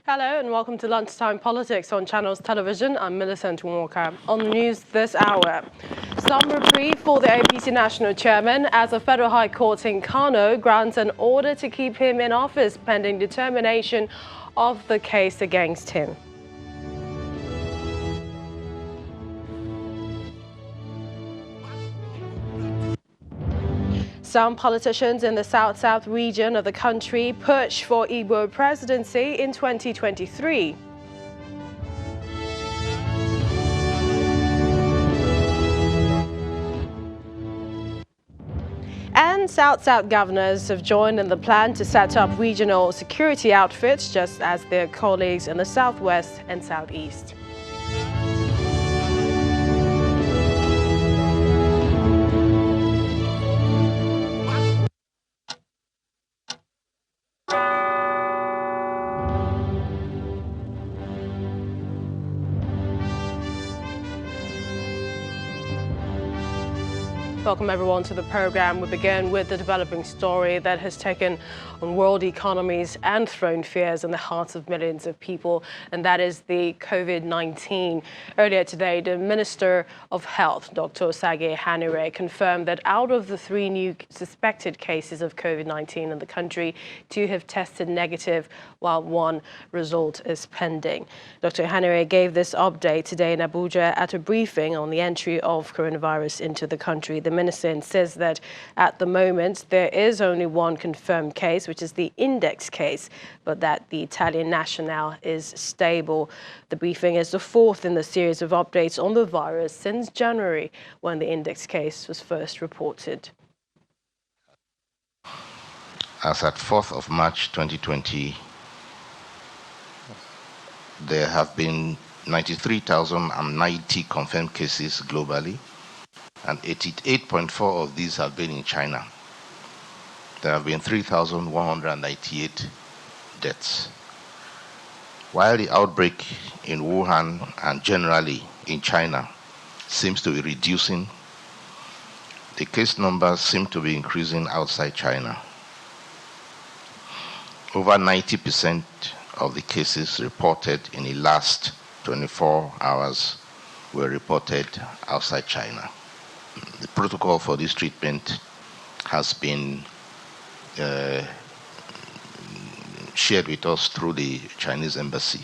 Hello and welcome to Lunchtime Politics on Channels Television. I'm Millicent Walker. On the news this hour, some reprieve for the APC National Chairman as a federal high court in Kano grants an order to keep him in office pending determination of the case against him. Some politicians in the South-South region of the country push for Igbo presidency in 2023. And South-South governors have joined in the plan to set up regional security outfits just as their colleagues in the Southwest and Southeast. Welcome everyone to the program. We begin with the developing story that has taken on world economies and thrown fears in the hearts of millions of people, and that is the COVID-19. Earlier today, the Minister of Health, Dr. Oshiomhole, confirmed that out of the 3 new suspected cases of COVID-19 in the country, 2 have tested negative, while 1 result is pending. Dr. Oshiomhole gave this update today in Abuja at a briefing on the entry of coronavirus into the country. The minister says that at the moment there is only 1 confirmed case, which is the index case, but that the Italian national is stable. The briefing is the 4th in the series of updates on the virus since January, when the index case was first reported. As at 4th of March 2020, there have been 93,090 confirmed cases globally, and 88.4 of these have been in China. There have been 3,198 deaths. While the outbreak in Wuhan and generally in China seems to be reducing, the case numbers seem to be increasing outside China. Over 90% of the cases reported in the last 24 hours were reported outside China. The protocol for this treatment has been shared with us through the Chinese embassy.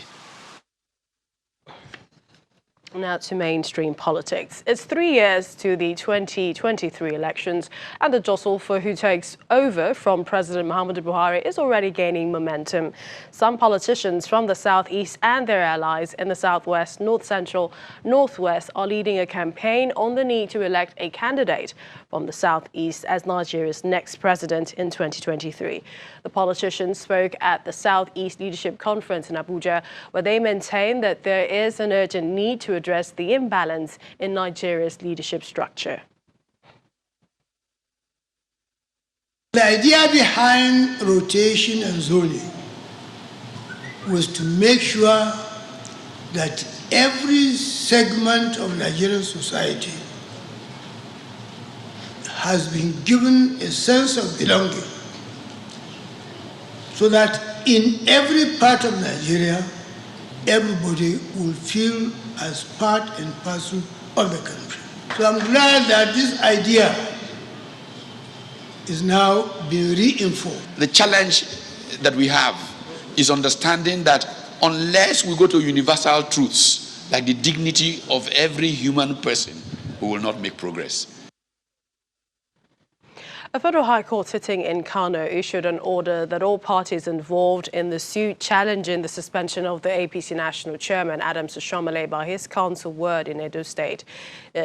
Now to mainstream politics. It's 3 years to the 2023 elections, and the jostle for who takes over from President Muhammadu Buhari is already gaining momentum. Some politicians from the Southeast and their allies in the Southwest, North Central, Northwest are leading a campaign on the need to elect a candidate from the Southeast as Nigeria's next president in 2023. The politicians spoke at the Southeast Leadership Conference in Abuja, where they maintained that there is an urgent need to address the imbalance in Nigeria's leadership structure. The idea behind rotation and zoning was to make sure that every segment of Nigerian society has been given a sense of belonging, so that in every part of Nigeria, everybody will feel as part and parcel of the country. So I'm glad that this idea is now being reinforced. The challenge that we have is understanding that unless we go to universal truths, like the dignity of every human person, we will not make progress. A federal high court sitting in Kano issued an order that all parties involved in the suit challenging the suspension of the APC national chairman, Oshiomhole, by his council ward in Edo State,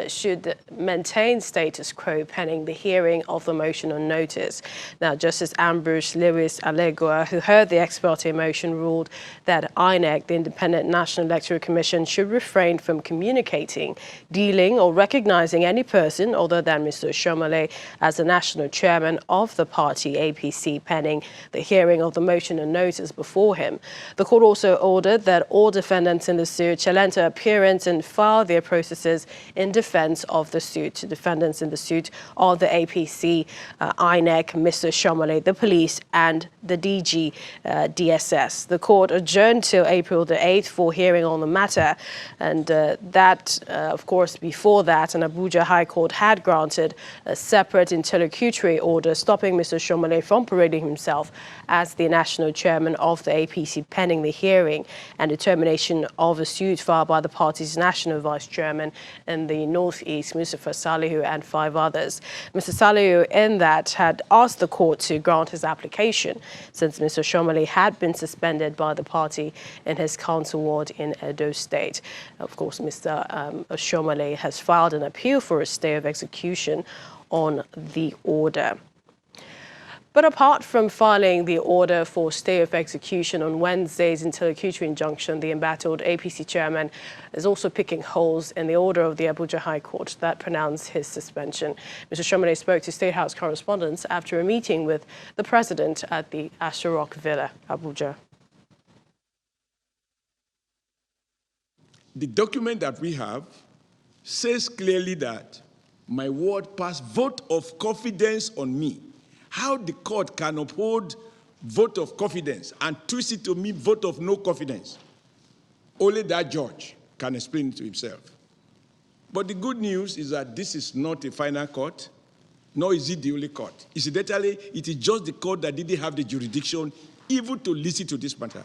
should maintain status quo pending the hearing of the motion on notice. Now, Justice Ambrose Lewis Alegua, who heard the ex parte motion, ruled that INEC, the Independent National Electoral Commission, should refrain from communicating, dealing or recognizing any person other than Mr. Oshiomhole as the national chairman of the party, APC, pending the hearing of the motion and notice before him. The court also ordered that all defendants in the suit shall enter appearance and file their processes in defense of the suit. Defendants in the suit are the APC, INEC, Mr. Oshiomhole, the police, and the DG DSS. The court adjourned till April the 8th for hearing on the matter, and of course, before that, an Abuja High Court had granted a separate interlocutory order stopping Mr. Oshiomhole from parading himself as the national chairman of the APC pending the hearing and determination of a suit filed by the party's national vice chairman in the Northeast, Mr. Salihu, and 5 others. Mr. Salihu, in that, had asked the court to grant his application since Mr. Oshiomhole had been suspended by the party in his council ward in Edo State. Of course, Mr. Oshiomhole has filed an appeal for a stay of execution on the order. But apart from filing the order for stay of execution on Wednesday's interlocutory injunction, the embattled APC chairman is also picking holes in the order of the Abuja High Court that pronounced his suspension. Mr. Oshiomhole spoke to State House correspondents after a meeting with the president at the Asha Villa, Abuja. The document that we have says clearly that my word passed vote of confidence on me. How the court can uphold vote of confidence and twist it to me vote of no confidence, only that judge can explain it to himself. But the good news is that this is not a final court, nor is it the only court. Incidentally, it is just the court that didn't have the jurisdiction even to listen to this matter.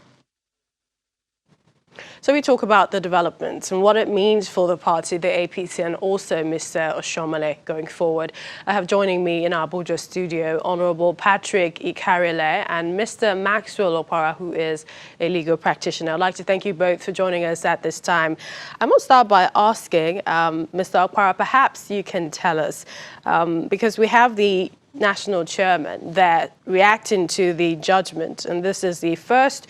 So we talk about the developments and what it means for the party, the APC, and also Mr. Oshiomhole going forward. I have joining me in our Abuja studio Honorable Patrick Ikarile and Mr. Maxwell Okpara, who is a legal practitioner. I'd like to thank you both for joining us at this time. I'm going to start by asking Mr. Okpara, perhaps you can tell us, because we have the national chairman there reacting to the judgment, and this is the first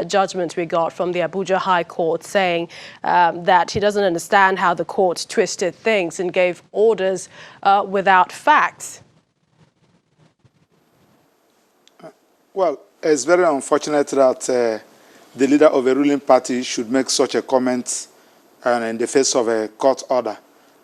judgment we got from the Abuja High Court saying that he doesn't understand how the court twisted things and gave orders without facts. Well, it's very unfortunate that the leader of a ruling party should make such a comment in the face of a court order.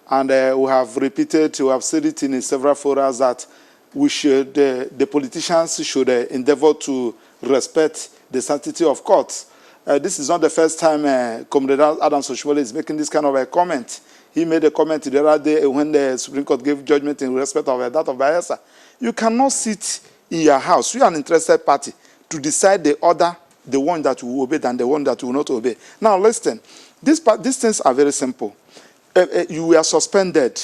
And we have said it in several forums that we should, the politicians should endeavor to respect the sanctity of courts. This is not the first time Comrade Adams Oshiomhole is making this kind of a comment. He made a comment the other day when the Supreme Court gave judgment in respect of that of Bayelsa. You cannot sit in your house, you are an interested party, to decide the order, the one that will obey and the one that will not obey. Now listen, these things are very simple. You were suspended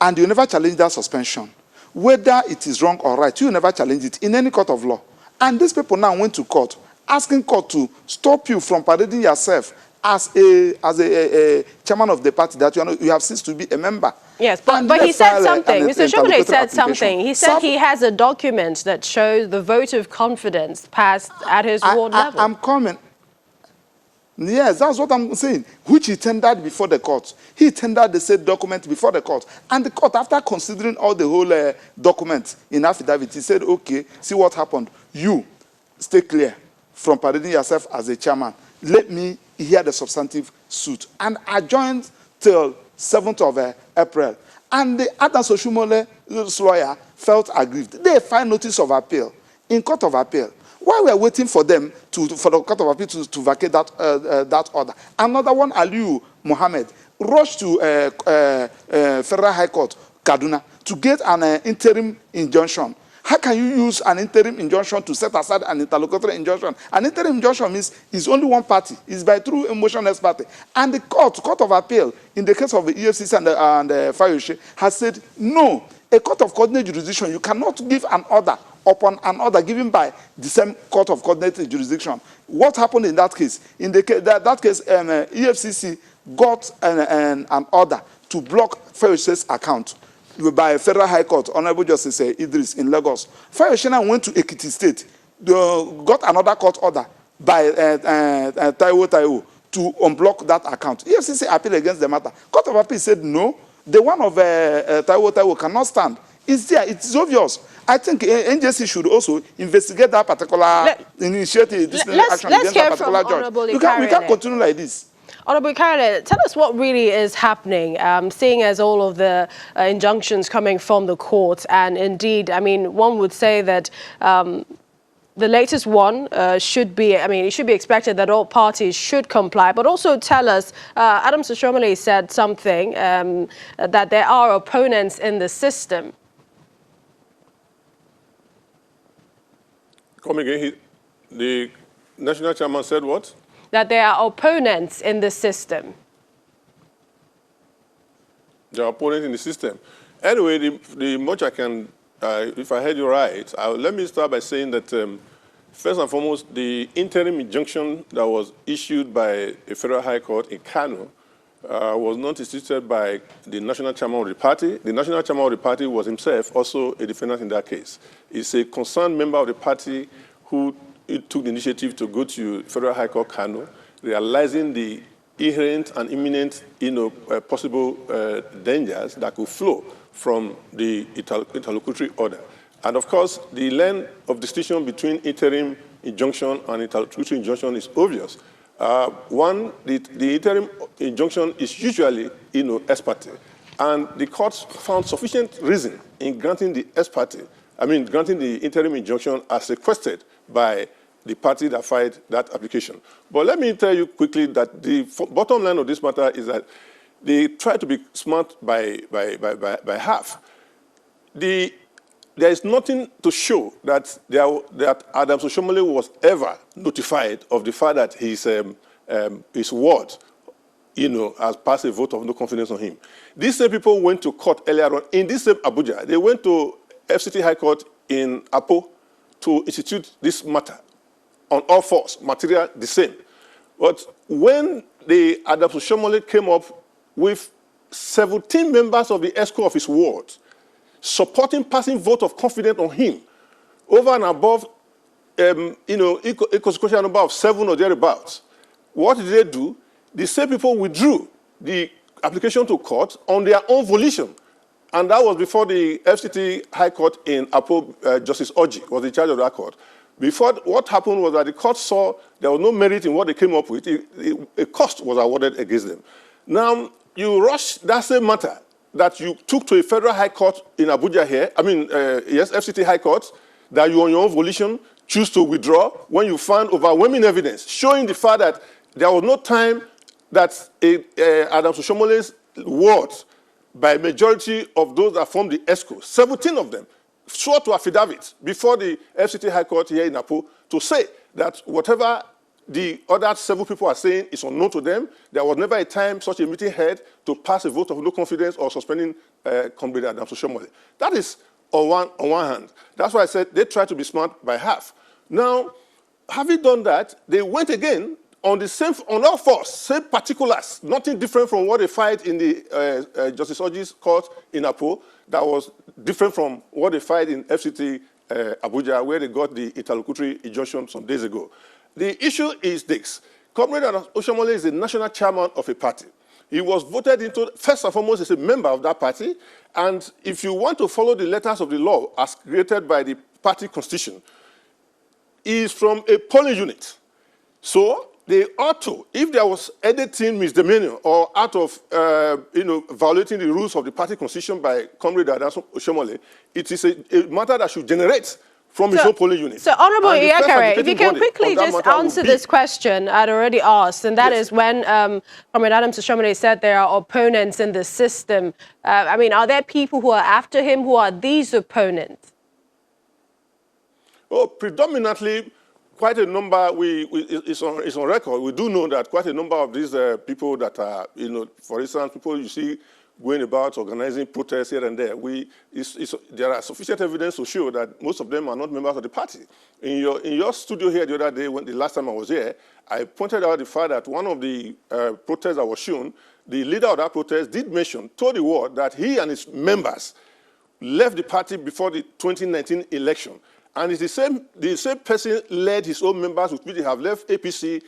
and you never challenge that suspension. Whether it is wrong or right, you never challenge it in any court of law. And these people now went to court, asking court to stop you from parading yourself as a chairman of the party that you have ceased to be a member. Yes, but he said something. Mr. Oshiomhole said something. He said he has a document that shows the vote of confidence passed at his ward level. I'm coming. Yes, that's what I'm saying, which he tendered before the court. He tendered the said document before the court. And the court, after considering all the whole document in affidavit, he said, okay, see what happened. You stay clear from parading yourself as a chairman. Let me hear the substantive suit. And adjourned till 7th of April. And the Adams Oshiomole's lawyer felt aggrieved. They filed notice of appeal in court of appeal. While we are waiting for them for the Court of Appeal to vacate that order, another one, Aliu Mohammed, rushed to Federal High Court, Kaduna, to get an interim injunction. How can you use an interim injunction to set aside an interlocutory injunction? An interim injunction means it's only one party. It's by through a motionless party. And the Court of Appeal, in the case of the EFCC and Fayoshe, has said, no, a court of coordinated jurisdiction, you cannot give an order upon an order given by the same court of coordinated jurisdiction. What happened in that case? In that case, EFCC got an order to block Fayoshe's account by Federal High Court, Honorable Justice Idris in Lagos. Fayoshe went to Ekiti State, got another court order by Taiwo to unblock that account. EFCC appealed against the matter. Court of Appeal said no, the one of Taiwo cannot stand. It's there, it's obvious. I think NJC should also investigate that particular initiative, disciplinary action against that particular judge. We can't continue like this. Honorable Karele, tell us what really is happening, seeing as all of the injunctions coming from the court, and indeed, I mean, one would say that the latest one should be, I mean, it should be expected that all parties should comply, but also tell us, Adams Oshiomhole said something, that there are opponents in the system. Come again, the national chairman said what? That there are opponents in the system. There are opponents in the system. Anyway, the much I can, if I heard you right, let me start by saying that first and foremost, the interim injunction that was issued by a federal high court in Kano was not instituted by the national chairman of the party. The national chairman of the party was himself also a defendant in that case. He's a concerned member of the party who took the initiative to go to Federal High Court Kano, realizing the inherent and imminent, possible dangers that could flow from the interlocutory order. And of course, the line of distinction between interim injunction and interlocutory injunction is obvious. One, the interim injunction is usually, ex parte, and the courts found sufficient reason in granting the ex parte, granting the interim injunction as requested by the party that filed that application. But let me tell you quickly that the bottom line of this matter is that they try to be smart by half. There is nothing to show that Adams Oshiomhole was ever notified of the fact that his ward, has passed a vote of no confidence on him. These same people went to court earlier on in this same Abuja. They went to FCT High Court in Apo to institute this matter on all fours, material the same. But when the Adams Oshiomhole came up with 17 members of the ESCO of his ward supporting passing vote of confidence on him, over and above, a consequential number of 7 or thereabouts, what did they do? The same people withdrew the application to court on their own volition. And that was before the FCT High Court in Apo, Justice Oji was in charge of that court. Before, what happened was that the court saw there was no merit in what they came up with. A cost was awarded against them. Now, you rush that same matter that you took to a federal high court in Abuja here, yes, FCT High Court, that you on your own volition choose to withdraw when you find overwhelming evidence showing the fact that there was no time that Adams Oshiomhole's ward, by majority of those that formed the ESCO, 17 of them, swore to affidavit before the FCT High Court here in Apo to say that whatever the other 7 people are saying is unknown to them. There was never a time such a meeting had to pass a vote of no confidence or suspending Comrade Adams Oshiomhole. That is on one hand. That's why I said they try to be smart by half. Now, having done that, they went again on all fours, same particulars, nothing different from what they filed in the Justice Oji's court in Apo, that was different from what they filed in FCT Abuja, where they got the interlocutory injunction some days ago. The issue is this. Comrade Oshiomhole is the national chairman of a party. He was voted into, first and foremost, as a member of that party, and if you want to follow the letters of the law as created by the party constitution, he is from a polling unit. So they ought to, if there was anything misdemeanor or out of, violating the rules of the party constitution by Comrade Adams Oshiomhole, it is a matter that should generate from his own polling unit. So, Honourable Iyakare, if you can quickly just answer this question I'd already asked, and that is when Comrade Adams Oshiomhole said there are opponents in the system. Are there people who are after him? Who are these opponents? Oh, predominantly, quite a number, it's on record. We do know that quite a number of these people that are, for instance, people you see going about organizing protests here and there, there are sufficient evidence to show that most of them are not members of the party. In your studio here the other day, the last time I was here, I pointed out the fact that one of the protests that was shown, the leader of that protest did told the world that he and his members left the party before the 2019 election. And it's the same person led his own members, which they have left APC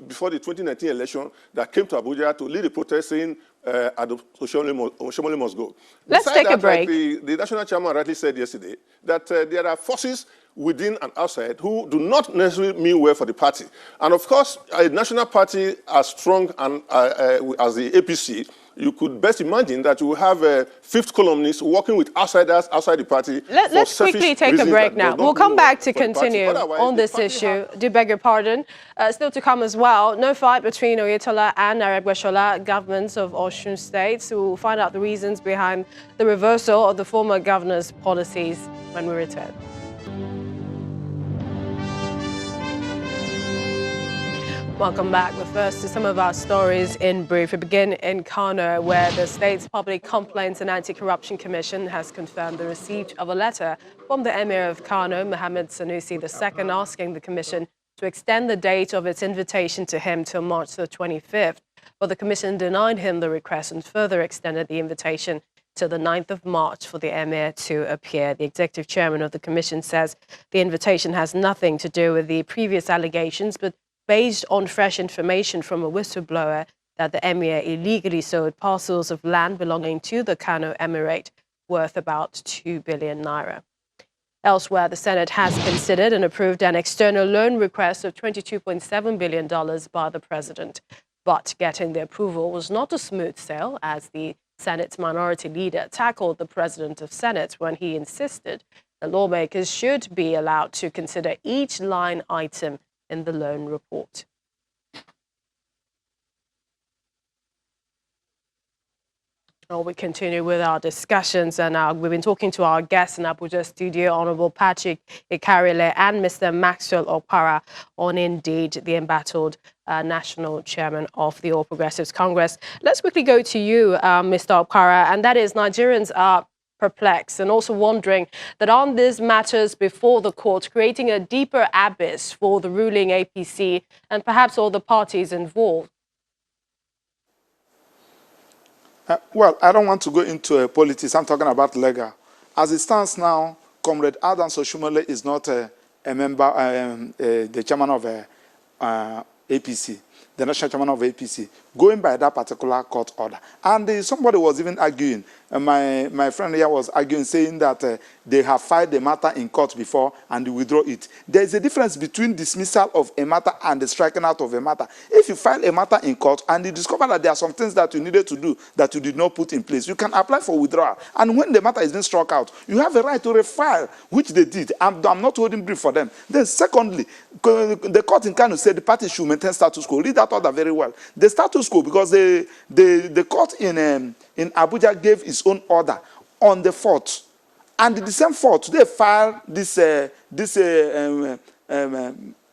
before the 2019 election, that came to Abuja to lead a protest saying Oshiomhole must go. Let's take a break. Like the national chairman rightly said yesterday, that there are forces within and outside who do not necessarily mean well for the party. And of course, a national party as strong and as the APC, you could best imagine that you will have a fifth columnist working with outsiders outside the party. Let's quickly take a break now. We'll come back to continue on this issue. Do beg your pardon. Still to come as well, no fight between Oyetola and Aregbesola, governments of Osun states. We'll find out the reasons behind the reversal of the former governor's policies when we return. Welcome back. But first to some of our stories in brief. We begin in Kano, where the state's Public Complaints and Anti-Corruption Commission has confirmed the receipt of a letter from the Emir of Kano, Mohammed Sanusi II, asking the commission to extend the date of its invitation to him till March the 25th. But the commission denied him the request and further extended the invitation till the 9th of March for the Emir to appear. The executive chairman of the commission says the invitation has nothing to do with the previous allegations, but based on fresh information from a whistleblower that the Emir illegally sold parcels of land belonging to the Kano Emirate worth about 2 billion naira. Elsewhere, the Senate has considered and approved an external loan request of $22.7 billion by the president. But getting the approval was not a smooth sail, as the Senate's minority leader tackled the president of Senate when he insisted that lawmakers should be allowed to consider each line item in the loan report. Well, we continue with our discussions, and we've been talking to our guests in Abuja studio, Honorable Patrick Ikarile and Mr. Maxwell Okpara, on indeed the embattled national chairman of the All Progressives Congress. Let's quickly go to you, Mr. Okpara, and that is Nigerians are perplexed and also wondering that on these matters before the court, creating a deeper abyss for the ruling APC and perhaps all the parties involved. Well, I don't want to go into politics. I'm talking about legal. As it stands now, Comrade Adams Oshiomhole is not a member, the chairman of APC, the national chairman of APC, going by that particular court order. And somebody was even arguing, my friend here was arguing, saying that they have filed the matter in court before and they withdraw it. There is a difference between dismissal of a matter and the striking out of a matter. If you file a matter in court and you discover that there are some things that you needed to do that you did not put in place, you can apply for withdrawal. And when the matter is being struck out, you have a right to refile, which they did. I'm not holding brief for them. Then secondly, the court in Kano said the party should maintain status quo. Read that order very well. The status quo, because the court in Abuja gave its own order on the 4th. And the same 4th, they filed this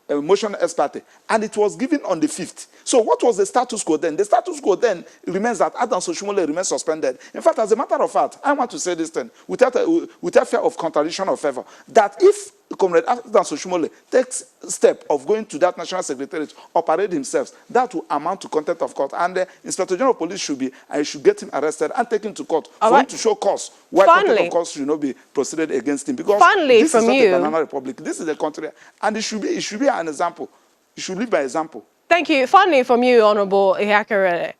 motion ex parte, and it was given on the 5th. So what was the status quo then? The status quo then remains that Adams Oshiomhole remains suspended. In fact, as a matter of fact, I want to say this thing without fear of contradiction or favor, that if Comrade Adams Oshiomhole takes step of going to that national secretariat or parade himself, that will amount to contempt of court. And the Inspector General of Police should get him arrested and taken to court for him to show cause why contempt of court should not be proceeded against him. Because this is not a banana republic. This is a country, and it should be an example. It should lead by example. Thank you. Finally, from you, Honorable Ikarile,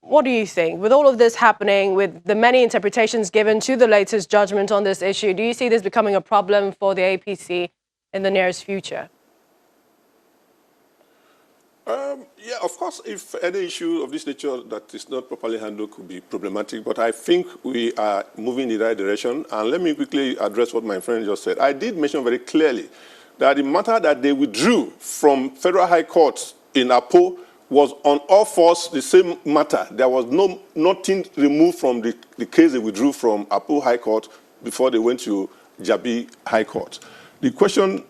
what do you think? With all of this happening, with the many interpretations given to the latest judgment on this issue, do you see this becoming a problem for the APC in the nearest future? Yeah, of course, if any issue of this nature that is not properly handled could be problematic, but I think we are moving in the right direction. And let me quickly address what my friend just said. I did mention very clearly that the matter that they withdrew from Federal High Court in Apo was on all fours the same matter. There was nothing removed from the case they withdrew from Apo High Court before they went to Jabi High Court. The question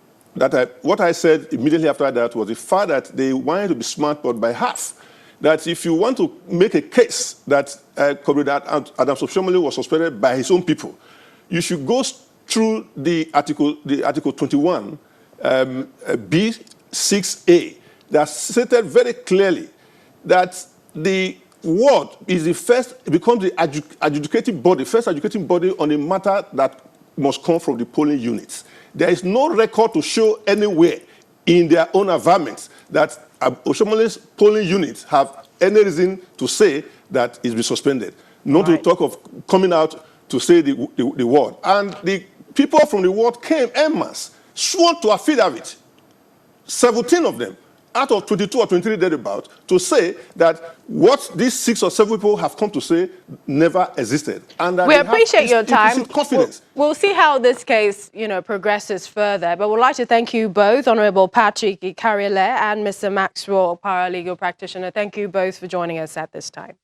what I said immediately after that was the fact that they wanted to be smart, but by half. That if you want to make a case that Comrade Adams Oshiomhole was suspended by his own people, you should go through the Article 21, B6A, that stated very clearly that the ward is the first, becomes the adjudicating body, first adjudicating body on a matter that must come from the polling units. There is no record to show anywhere in their own environments that Oshiomole's polling units have any reason to say that it's been suspended. Not to talk of coming out to say the word. And the people from the ward came en masse, sworn to affidavit, 17 of them, out of 22 or 23 thereabout, to say that what these 6 or 7 people have come to say never existed. And that we appreciate your time. Confidence. We'll see how this case, progresses further. But we'd like to thank you both, Honourable Patrick Ikariale and Mr. Maxwell, paralegal practitioner. Thank you both for joining us at this time.